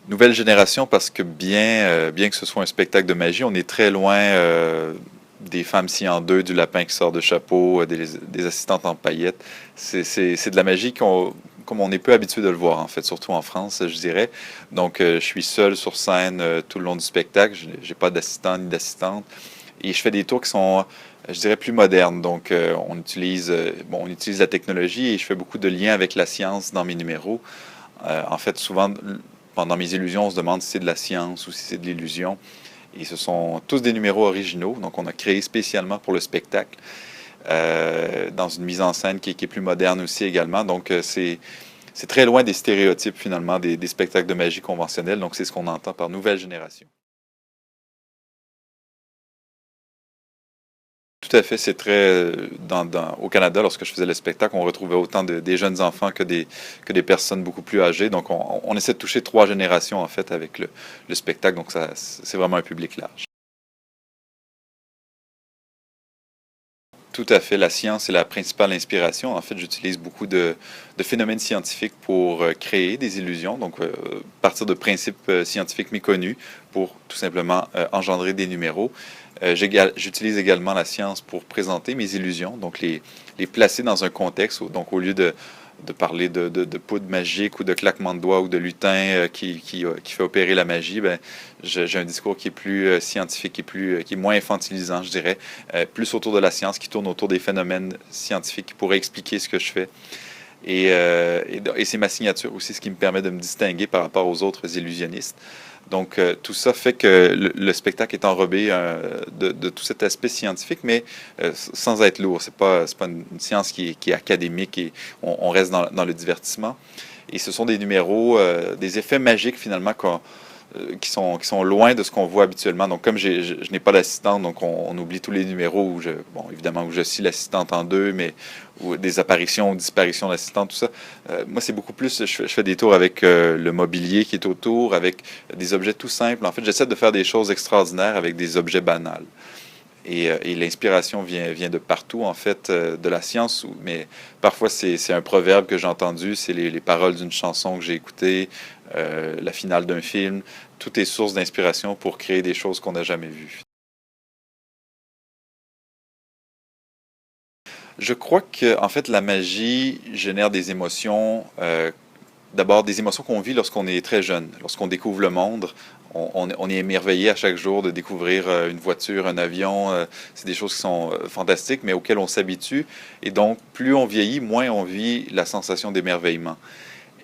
Nouvelle génération parce que bien que ce soit un spectacle de magie, on est très loin des femmes sciées en deux, du lapin qui sort de chapeau, des assistantes en paillettes. C'est de la magie comme on est peu habitué de le voir, en fait, surtout en France, je dirais. Donc, je suis seul sur scène tout le long du spectacle. J'ai pas d'assistant ni d'assistante. Et je fais des tours qui sont, je dirais, plus modernes. Donc, on utilise la technologie et je fais beaucoup de liens avec la science dans mes numéros. En fait, souvent, pendant mes illusions, on se demande si c'est de la science ou si c'est de l'illusion. Et ce sont tous des numéros originaux, donc on a créé spécialement pour le spectacle, dans une mise en scène qui est plus moderne aussi également. Donc c'est très loin des stéréotypes finalement des spectacles de magie conventionnels. Donc c'est ce qu'on entend par nouvelle génération. Tout à fait, c'est très au Canada, lorsque je faisais le spectacle, on retrouvait autant des jeunes enfants que des personnes beaucoup plus âgées. Donc on essaie de toucher trois générations en fait avec le spectacle. Donc ça, c'est vraiment un public large. Tout à fait. La science est la principale inspiration. En fait, j'utilise beaucoup de phénomènes scientifiques pour créer des illusions, donc partir de principes scientifiques méconnus pour tout simplement engendrer des numéros. J'utilise également la science pour présenter mes illusions, donc les placer dans un contexte. Donc, au lieu de parler de poudre magique ou de claquement de doigts ou de lutin qui fait opérer la magie, ben, j'ai un discours qui est plus scientifique, qui est moins infantilisant, je dirais, plus autour de la science, qui tourne autour des phénomènes scientifiques qui pourraient expliquer ce que je fais. Et c'est ma signature aussi, ce qui me permet de me distinguer par rapport aux autres illusionnistes. Donc, tout ça fait que spectacle est enrobé de tout cet aspect scientifique, mais sans être lourd. C'est pas une science qui est académique et on reste dans le divertissement. Et ce sont des numéros, des effets magiques finalement qui sont loin de ce qu'on voit habituellement. Donc, comme je n'ai pas d'assistante, donc on oublie tous les numéros bon, évidemment, où je suis l'assistante en deux, mais ou des apparitions ou disparitions d'assistants, tout ça. Moi, c'est beaucoup plus, je fais des tours avec le mobilier qui est autour, avec des objets tout simples. En fait, j'essaie de faire des choses extraordinaires avec des objets banals. Et l'inspiration vient de partout, en fait, de la science. Mais parfois, c'est un proverbe que j'ai entendu, c'est les paroles d'une chanson que j'ai écoutée, la finale d'un film. Tout est source d'inspiration pour créer des choses qu'on n'a jamais vues. Je crois que, en fait, la magie génère des émotions. D'abord, des émotions qu'on vit lorsqu'on est très jeune, lorsqu'on découvre le monde. On est émerveillé à chaque jour de découvrir une voiture, un avion. C'est des choses qui sont fantastiques, mais auxquelles on s'habitue. Et donc, plus on vieillit, moins on vit la sensation d'émerveillement.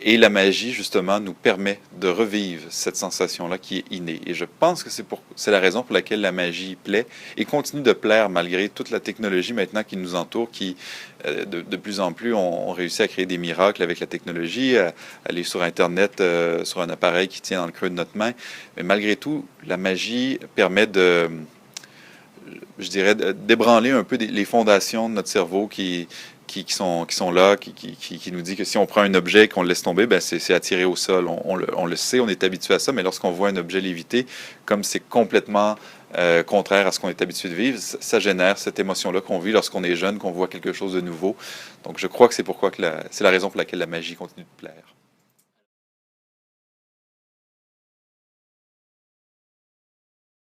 Et la magie, justement, nous permet de revivre cette sensation-là qui est innée. Et je pense que c'est la raison pour laquelle la magie plaît et continue de plaire malgré toute la technologie maintenant qui nous entoure, qui, de plus en plus, on réussit à créer des miracles avec la technologie, à aller sur Internet, sur un appareil qui tient dans le creux de notre main. Mais malgré tout, la magie permet je dirais, d'ébranler un peu les fondations de notre cerveau qui sont là, qui nous dit que si on prend un objet et qu'on le laisse tomber, ben c'est attiré au sol. On le sait, on est habitué à ça, mais lorsqu'on voit un objet léviter, comme c'est complètement contraire à ce qu'on est habitué de vivre, ça génère cette émotion-là qu'on vit lorsqu'on est jeune, qu'on voit quelque chose de nouveau. Donc je crois que c'est la raison pour laquelle la magie continue de plaire.